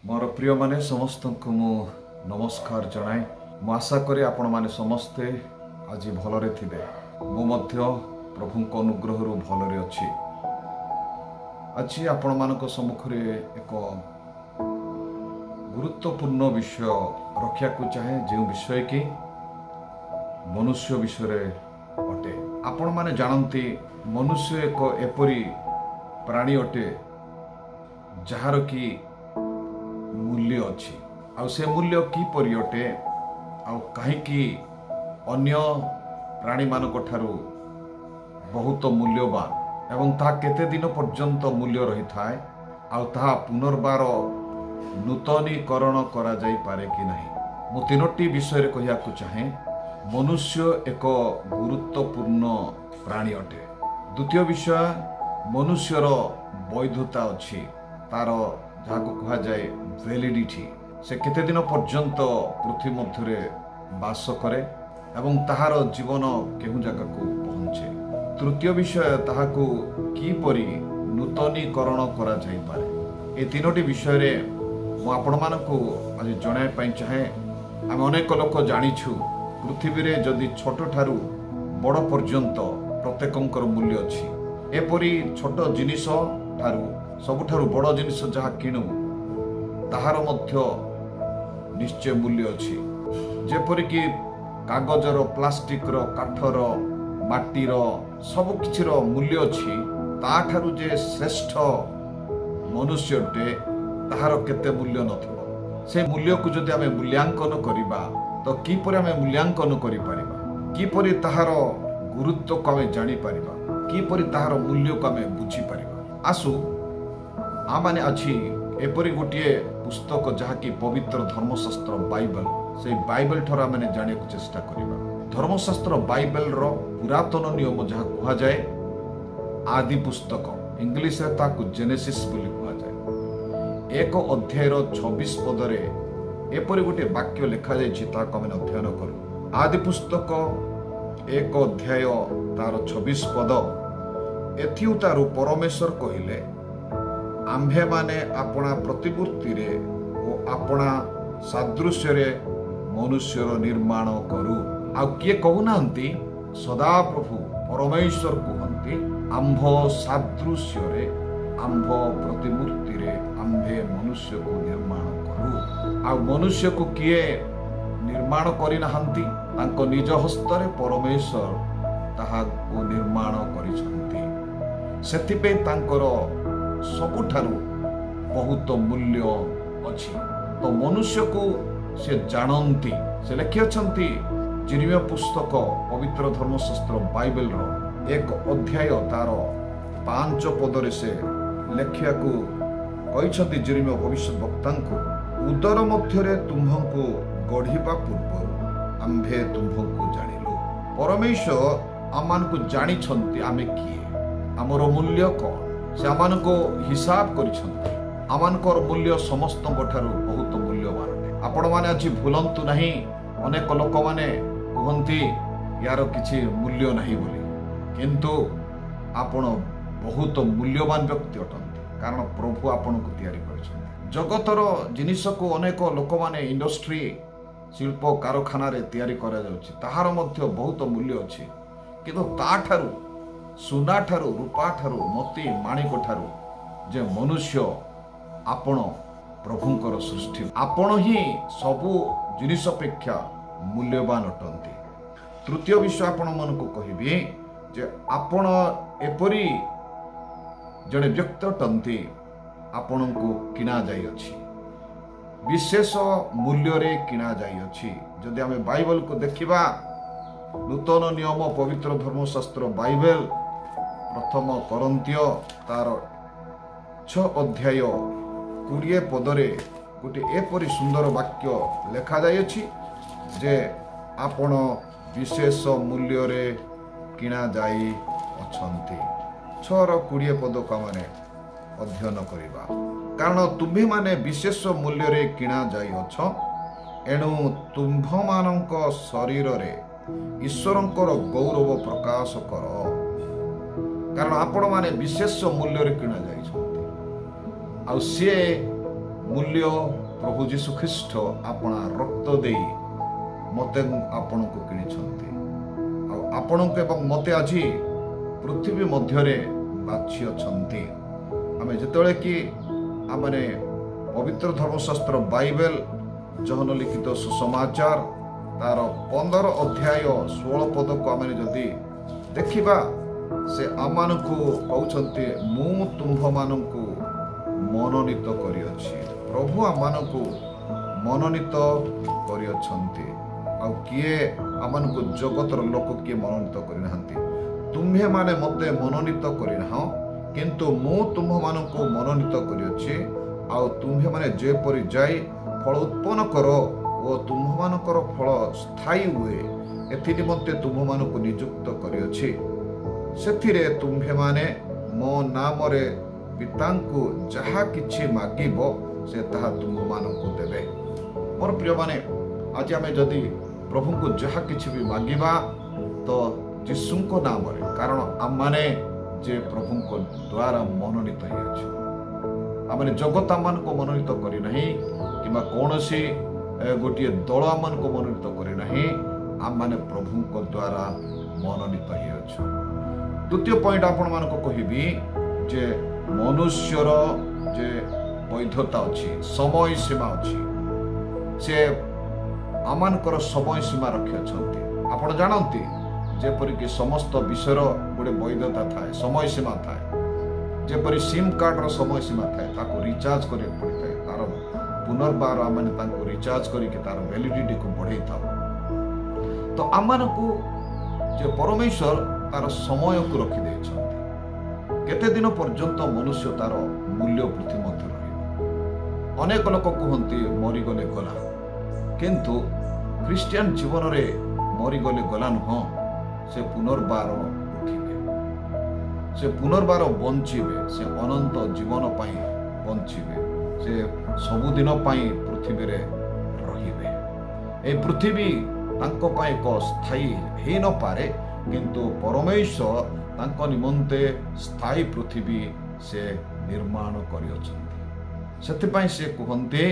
मोर प्रिय माने समस्त को मु नमस्कार जनाए। मु आशा करे आपण माने समस्ते आज भलरे थिबे। मु मध्य प्रभु को अनुग्रह रु भलरे अछि। आज आपण मानक सम्मुख रे एक गुरुत्वपूर्ण विषय रखिया को चाहे जो विषय कि मनुष्य विषय रे अटे। आपण माने जानती मनुष्य एक एपरी प्राणी अटे जहार की मूल्य अच्छी आउ से मूल्य किपरि अटे आउ कहीं अन्य प्राणी मानक ठारू बहुत मूल्यवान एवं ता केते दिन पर्यंत मूल्य रही थाए आउ ता पुनर्बार नूतनीकरण करा जाई पारे कि नहीं। मु तीनोटी विषय रे कहिया को चाहे। मनुष्य एक गुरुत्वपूर्ण प्राणी अटे। द्वितीय विषय मनुष्यर वैधता अच्छी तार जहाँ को कहा जाए वैलिडिटी से केते दिन पर्यंत पृथ्वी मध्य बास करे एवं ताहार जीवन केहू जगह को पहुँचे। तृतीय विषय ताहाकू किपरि नूतनीकरण करा जाई पारे। ए तीनोटी विषय रे मु आपण मानकू आज जणाय पई चाहे। आम अनेक लोक जानिछु पृथ्वी रे जदि छोट ठारू बड़ पर्यंत प्रत्येकंकर मूल्य अछि। एपरि छोट जिनिस ठारू सबुठारू बड़ जिनिस जहाँ किणु ताहार मध्य निश्चय मूल्य अछि। जेपरिक कागजर प्लास्टिकर काठर माटीर सबु किछिर मूल्य अछि। ताठारू जे श्रेष्ठ मनुष्यटे ताहार केते मूल्य नथिबो। से मूल्य को जदि आमे मूल्यांकन करिबा तो किपरि आमे मूल्यांकन करि परिबा, किपरि ताहार गुरुत्व को आमे जानि परिबा, किपरि ताहार मूल्य को आमे बुझी परिबा। आसु आमाने अछि एपरि गोटे पुस्तक जहाँकि पवित्र धर्मशास्त्र बाइबल से बाइबल ठर आमे जाने को चेष्टा करिबा। धर्मशास्त्र बाइबल रो पुरातन नियम जहाँ कहा जाए आदि पुस्तक इंग्लिश रे ताकू जेनेसिस बोली कहा जाए। एक अध्याय रो 26 पदरे एपरि गोटे वाक्य लिखा जाइछि ताको आमे अध्ययन करू। आदि पुस्तक एक अध्याय तार 26 पद एथिउ तारु परमेश्वर कहिले आम्भे माने अपना प्रतिमूर्ति रे ओ अपना सादृश्य रे मनुष्यर निर्माण करू। आ किए कहूनांती सदा प्रभु परमेश्वर कहती आम्भ सादृश्य रे आम्भ प्रतिमूर्ति रे आम्भे मनुष्य को निर्माण करू। आ मनुष्य को किए निर्माण करि नाहंती तांको निज हस्तरे परमेश्वर ताहा को निर्माण करिसंती। सेथिपे तांकर सबुठारू बहुत मूल्य अछि। तो मनुष्य को से जानती से लिखि अछंती जिर्मिया पुस्तक पवित्र धर्मशास्त्र बाइबल रो एक अध्याय तार 5 पदरे से लेखिया को कहिसंती जिर्मिया भविष्य वक्तांको उदर मध्यरे तुम्हंको गढ़िबा पूर्व आम्भे तुम्हंको जानिलु। परमेश्वर आमान को जानी छंती आमे किए हमरो मूल्य कौन से आमान को हिसाब करिसंती। आमानकर मूल्य समस्त ठारू बहुत मूल्यवान। आपण माने आज भूलंतु नहीं अनेक लोक माने कहंती यार किछि मूल्य नहीं बोली, किंतु आपण बहुत मूल्यवान व्यक्ति अटंती कारण प्रभु आपण को तैयारी करिसंती। जगतर जिनिस को अनेक लोक माने इंडस्ट्री शिल्प कारखाना रे तैयारी करा जाउछि ताहार मध्य बहुत मूल्य अछि। किंतु ता ठारू सुना ठारू रूपा ठारू मोती माणिक ठारू जे मनुष्य आपण प्रभुंकर सृष्टि आपण ही सबु जिनिस अपेक्षा मूल्यवान अटंती। तृतीय विषय आपण मन को कहिबी जे आपण एपरी जड़े व्यक्ति अटंती आपण को किना जाई अछि विशेष मूल्य रे किना जाई अछि। जदि आमे बाइबल को देखिबा नूतन नियम पवित्र धर्मशास्त्र बाइबल प्रथम करंतिय तार 6 अध्याय 20 पदरे गोटे एपरि सुंदर वाक्य लेखा जाइछि जे आपण विशेष मूल्य रे किना जाई अछंती। 6:20 पद का माने अध्ययन करिबा। कारण तुम्हे माने विशेष मूल्य रे किना जाई अछ एणु तुम्भ मानक शरीर रे ईश्वरंकर गौरव प्रकाश कर। कारण आपण माने विशेष मूल्य रे किना जाई छंती। आ सी मूल्य प्रभु जीशु ख्रीष्ट अपना रक्त दे मते आपण को किणी आपण मते आज पृथ्वी मध्य बाछि अछंती आमे जेतले कि आमने पवित्र धर्मशास्त्र बाइबल जहन लिखित सुसमाचार तार 15 अध्याय 16 पद को आम जदि देखा से आम को कहते मु तुम्भ मान मनोनीत करिअछि प्रभु आम को मनोनीत करिअछंती आ किए आम को जगतर लोक किए मनोनीत करना तुम्हे माने मते मनोनीत करना किंतु मु तुम्भ मान मनोनीत करिअछि आ तुम्हे माने जेपरि जाई फल उत्पन्न कर और तुम्भ मानकर फल स्थायी हुए एथि निमंते तुम्भ मान नियुक्त करिअछि सेथिरे तुम्भे माने मो नाम रे पितांकु जहा किछि मागिबो से ताहा तुम्भ मानकु देबे। मोर प्रिय माने आज आमे जदि प्रभु को जहा किछि भी मागिबा तो यीशुको नाम रे कारण आम माने जे प्रभु को द्वारा मनोनीत होई अछि आमने जगत आम को मनोनीत करि नहीं किबा कोनोसी गोटे दल आम को मनोनीत करे नहीं आम माने प्रभु को द्वारा मनोनीत होई अछि। द्वितीय पॉइंट आपण मान को कहिबी जे मनुष्यर जे वैधता अछि समय सीमा अछि से आमानकर समय सीमा रखि अछंती आपण जानंती जेपरि कि समस्त विषयर गोटे वैधता थाए समय सीमा थाए जेपरि सिम कार्ड रो समय सीमा थाए ताको रिचार्ज करे पड़िଥାଏ तार पुनर्बार आम रिचार्ज करके तार वैलिडिटी को बढ़े था तो आम को जे परमेश्वर तार समय को रखिदे केते दिन पर्यंत मनुष्य तार मूल्य पृथ्वी मध्य रहिबो अनेक लोक कहते मरीगले गला किंतु ख्रिस्टियन जीवन रे मरीगले गला नुह से पुनर्बार उठिबे से पुनर्बार बंचिबे से अनंत जीवन पाई बंचिबे से सबुदिन पृथ्वी रे रहिबे ए पृथ्वी तांको पाई एक स्थायी हे न पारे किंतु परमेश्वर तांको निमंते स्थायी पृथ्वी से निर्माण करिअछंती सेथिपाई से कहते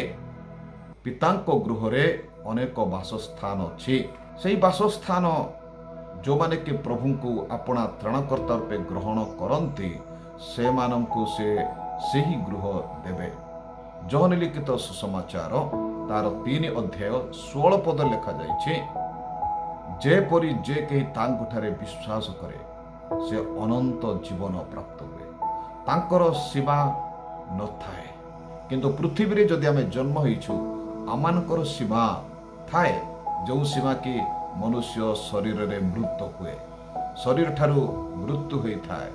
पितांको गृह रे अनेक वासस्थान अछि सेही वासस्थान जो माने कि प्रभु को अपना त्राणकर्ता रूपे ग्रहण करंती से मानंकु से सही गृह देबे। जहन लिखित सुसमाचार तार 3 अध्याय 16 पद लिखा जाइछे जेपरि जे कहीं तांकुठारे विश्वास करे से अनंत जीवन प्राप्त हुए तांकर सीमा न थाए किंतु पृथ्वी रे जदि आमे जन्म होइछु आमानकर सीमा थाए जो सीमा की मनुष्य शरीर रे मृत्यु हुए शरीर ठारू मृत्यु होई थाए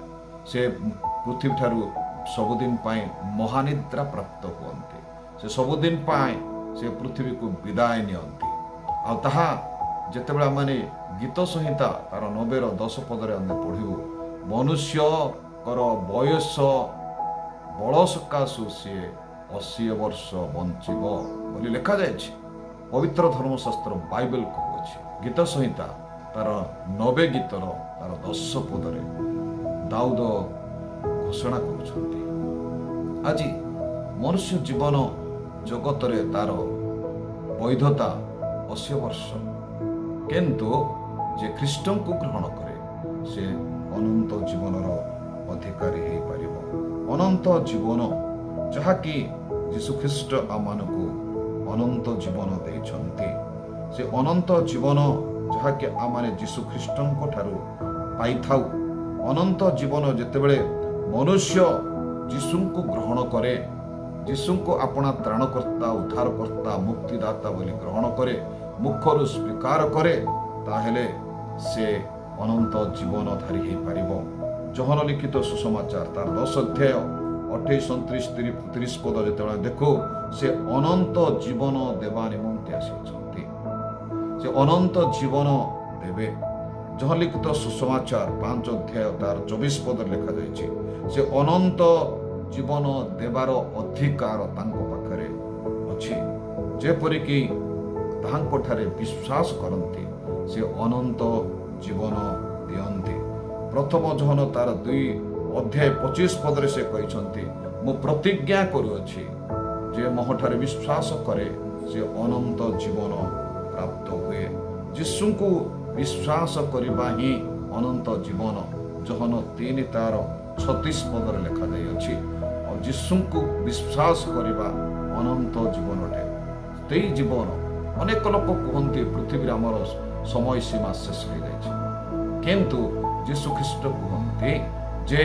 से पृथ्वी ठारू सबुदिन पाए महानिद्रा प्राप्त हुअन्ति से सबुदिन पाए से पृथ्वी को विदाय नियंती आ ताहा जेतेबेला माने गीत संहिता तार 90-10 पदरे आमे पढ़िबु मनुष्य कर बयस बल सकाशु से 80 वर्ष बंचिब बोली लिखा जायछि पवित्र धर्मशास्त्र बाइबल कहूछि गीत संहिता तार 90 गीतर तार 10 पदरे दाऊद घोषणा करुछंती आज मनुष्य जीवन जगत रे तार वैधता 80 वर्ष किंतु जे ख्रीष्टन को ग्रहण करे से अनंत जीवनर अधिकारी हो पारिबो अनंत जीवन जहाँकि यीशु ख्रीष्ट आमानकु अनंत जीवन देइछंती से अनंत जीवन जहाँकि आमाने यीशु ख्रीष्टन को ठारू पाई थाउ अनंत जीवन जेतेबेले मनुष्य यीशु को ग्रहण करे यीशु को अपना त्राणकर्ता उद्धारकर्ता मुक्तिदाता बोली ग्रहण करे मुखरु स्वीकार करे ताहेले से अनंत जीवनधारी हो पारिबो। जहन लिखित सुसमाचार तार 10 अध्याय 28, 29, 30 पद जेतेबेले देखो से अनंत जीवन देवा निमंते आसिछंती से अनंत जीवन देवे। जहन लिखित सुसमाचार 5 अध्याय तार 24 पद लिखा जाइछि से अनंत जीवन देवार अधिकार तांको पाखरे अछि जेपरि कि तांको ठारे विश्वास करंती से अनंत जीवन दियंती। प्रथम जहन तार 2 अध्याय 25 पदरे से कहिसंती मु प्रतिज्ञा करूअछि जे मोहठारे विश्वास करे से अनंत जीवन प्राप्त हुए। यीशु को विश्वास करबा ही अनंत जीवन। जहन 3 तार 36 पदर लिखा जाई अछि। और यीशु को विश्वास करबा अनंत जीवन अटे। ते जीवन अनेक लोक कहते पृथ्वी आमर समय सीमा शेष हो जाए, किंतु यीशु ख्रीष्ट कहते जे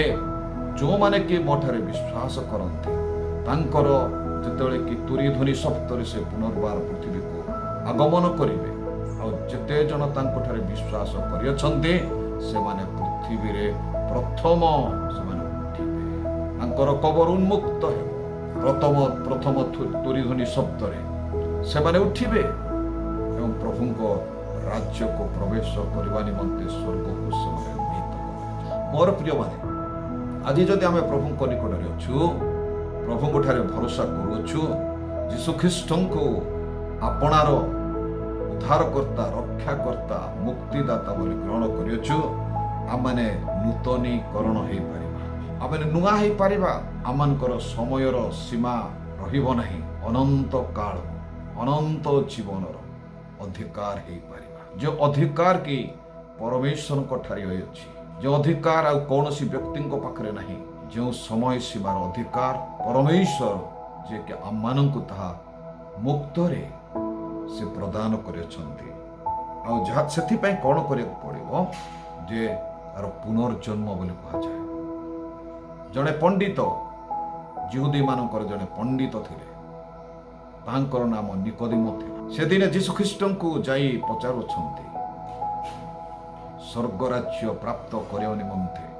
जो माने कि मोठारे विश्वास करते तांकर जेतेबेले कि तुरी ध्वनि शब्दरे से पुनर्बार पृथ्वी को आगमन करेंगे और जेते जन तांकठारे विश्वास करियछन्ते से माने पृथ्वी रे प्रथम से माने उठिबे, तांकर कबर उन्मुक्त हेबो। प्रथम तुरी ध्वनि शब्दरे से माने उठिबे एवं प्रभु को राज्य को प्रवेश करने निमंते स्वर्ग को समय नीत करे। मोर प्रिय माने आज जदि आम प्रभु निकट में अच्छु, प्रभु ठारे भरोसा करुछु, यीशु ख्रीष्ट को आपणार उद्धारकर्ता रक्षाकर्ता मुक्तिदाता बोली ग्रहण करियछु, आमने नूतनीकरण हो पारिबा, आमने नुआ हो पारिबा। आमनकर समयर सीमा रहिबो नाही, अनंत काल अनंत जीवनर अधिकार हो पारिबा। जो अधिकार की परमेश्वर को ठारी अछि, जो अधिकार आ कौनसी व्यक्ति पाखरे नहीं, जो समय सीमार अधिकार परमेश्वर जे कि आम मानक ताहा मुक्तरे से प्रदान करियछन्ति। आ जहा सेथि पय कोन करिय पड़िबो जे तार पुनर्जन्म बोली कहा जाय। जड़े पंडित यहूदी मानकर जड़े पंडित थिले, तांकर नाम निकोदेम थिला। से दिन यीशु ख्रीष्ट को जाई पचारुछन्ति स्वर्ग राज्य प्राप्त करिया निमंते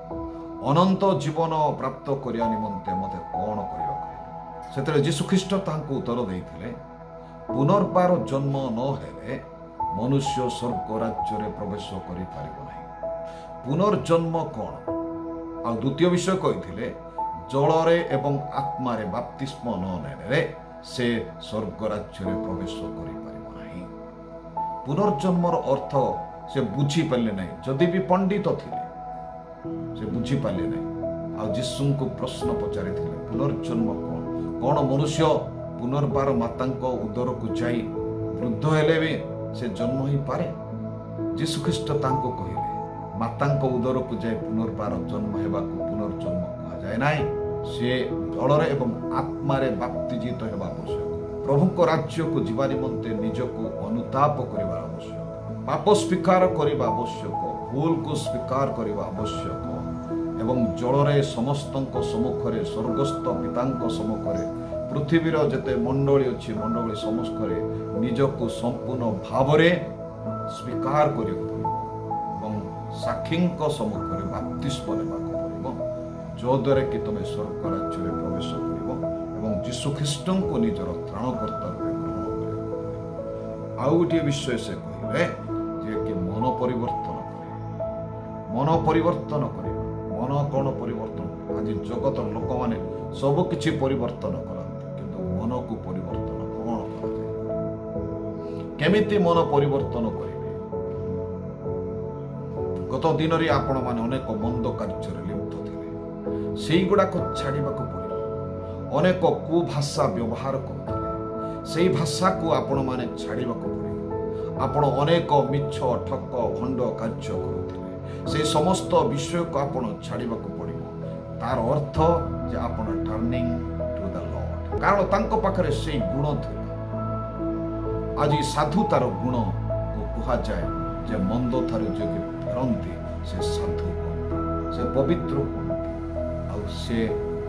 अनंत जीवन प्राप्त करिया निमंते मते कोन करिया कहले। सेतरे यीशु ख्रीष्ट तांको उत्तर देइथिले, पुनर्बार जन्म न हेले मनुष्य स्वर्ग राज्य रे प्रवेश करि पारिबो नाही। पुनर्जन्म कोन? आ द्वितीय विषय कहिथिले जलरे एवं आत्मारे बाप्तिस्म न नेले से स्वर्ग राज्य रे प्रवेश करि पारिबो नाही। पुनर्जन्मर अर्थ से बुझी पारे नहीं, जदि भी पंडित थिले से बुझी पारे नहीं। आ यीशु को प्रश्न पचारि थिले पुनर्जन्म कोन? कोन मनुष्य पुनर्बार मातांको उदर को जाई वृद्ध हेले भी से जन्म ही पारे? यीशु ख्रीष्ट तांको कहिले मातांको उदर को जाई पुनर्बार जन्म हेबा को पुनर्जन्म कहा जाय नाही। से जलरे एवं आत्मारे बाप्तिजित हेबा आवश्यक। प्रभु को राज्य को जीवा निमंते निजको अनुताप करिबा आवश्यक, पाप स्वीकार करने आवश्यक, भूल को स्वीकार करने आवश्यक एवं जलरे समस्त सम्मुखें स्वर्गस्थ पिता सम्मुखें पृथ्वीर जेते मंडली अच्छी मंडली सम्मुखें निजको संपूर्ण भाव स्वीकार करियो एवं साक्षी सम्मुखें बाप्तिस्म नेबाक पड़िबो, जो द्वारा कि तुम स्वर्ग राज्य में प्रवेश करिबो एवं यीशु ख्रीष्ट को निजर त्राणकर्ता रूपे ग्रहण करिबो। आउ गोटे विषय से कहले जे कि मन परिवर्तन करे, मन परिवर्तन करे। मन कौन परिवर्तन? आज जगत लोक माने सब किछि परिवर्तन करते, किंतु मन को परिवर्तन कौन कराए? केमिति मन परिवर्तन करिवे? गत दिन रे आपण माने अनेक मंद कार्य लिप्त थिले, सेई गुडा को छाड़ीबा को पड़िबो। अनेक को भाषा व्यवहार करथिले, सेई भाषा को आपण माने छाड़ीबा को पड़िबो। आपण अनेक मिछ ठक भंड कार्य करुथिले, से समस्त विषय को आपण छाड़ीबा को पड़िबो। तार अर्थ जे आपण टर्निंग टू द लॉर्ड, कारण तांको पाखरे सेई गुण थिला। आज साधु तार गुण को कहा जाए जे मंद थारु जे फेरंती से साधु बनती, से पवित्र बनती, आ से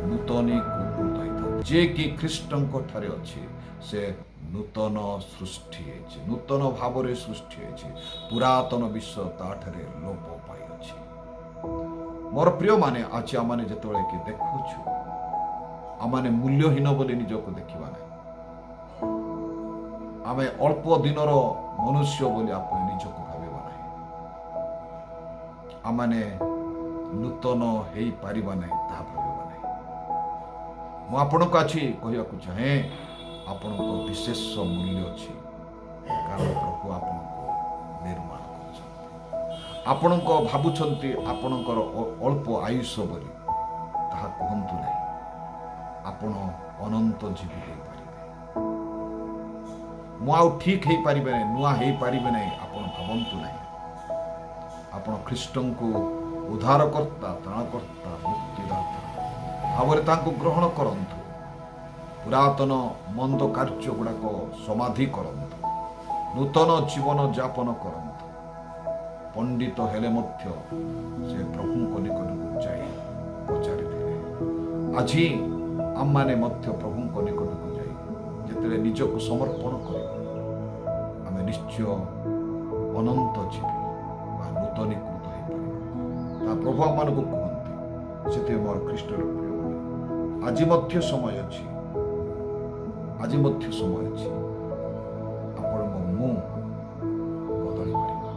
नूतनीकृत होइता। जे कि ख्रीष्टंको ठारे अछि से नूतन सृष्टि है, नूतन भाव में सृष्टि है, पुरातन विश्व ताठरे लोप पाई अछि। मोर प्रिय माने आज आमाने जेतबेले कि देखुछु आमाने मूल्यहीन बोली निजको देखिबा नै, आमे अल्प दिनर मनुष्य बोली आपण निजको भाबिबा नै, आमाने नूतन हेई पारिबा नै ता भाबिबा नै। मु आपनको अछि कहिया को चाहे आपण को विशेष मूल्य अच्छी, कारण प्रभु आपण को निर्माण कर। आपण को भावुंट आपणकर अल्प आयुष बोली ताहा कहतु नहीं, आपण अनंत जीवी हो पारे। आउ ठीक हो पारे ना नुआ हो पारे ना आप भावतु ना आपण ख्रीष्ट को उद्धारकर्ता त्राणकर्ता मुक्तिदाता भाव ग्रहण करंतु पुरातन मंद कार्य गुड़ाक समाधि करंतु नूतन जीवन यापन करंतु पंडित हेले मध्य से प्रभु को निकट को जाई पचारि आज आम माने मध्य प्रभु को निकट को जाई जेतेले निजको समर्पण करिबा आमे निश्चय अनंत जीवी बा नूतनीकृत हो पारिबा प्रभु आम मानक कहते से मोर ख्रीष्टर प्रिय आज मध्य समय अच्छी आज मध्य समय अच्छी आपण मो मुंह बदली पारिबा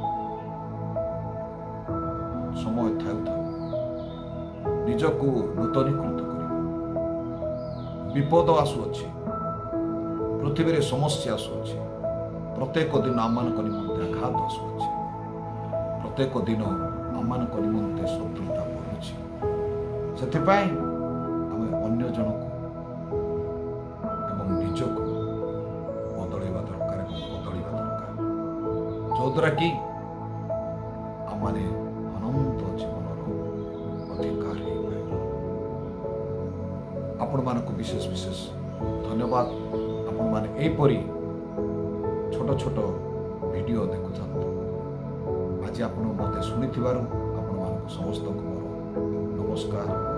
समय थाउ थाउ निजको नूतनीकृत करिबा विपद आसुअछि पृथ्वी रे समस्या आसुअछि प्रत्येक दिन आम मान निमंते आघात आसुअछि प्रत्येक दिन आम मान निमंते शत्रुता बढ़ुछि से आम अन्य जन को निजको बदलवा दरकार बदलवा दरकार जो द्वारा कि आम माने अनंत जीवन अधिकार आपण मानक विशेष विशेष धन्यवाद आपण माने एपरी छोट छोट वीडियो देखु आज आपण मते सुनी आपण मानक समस्त को नमस्कार।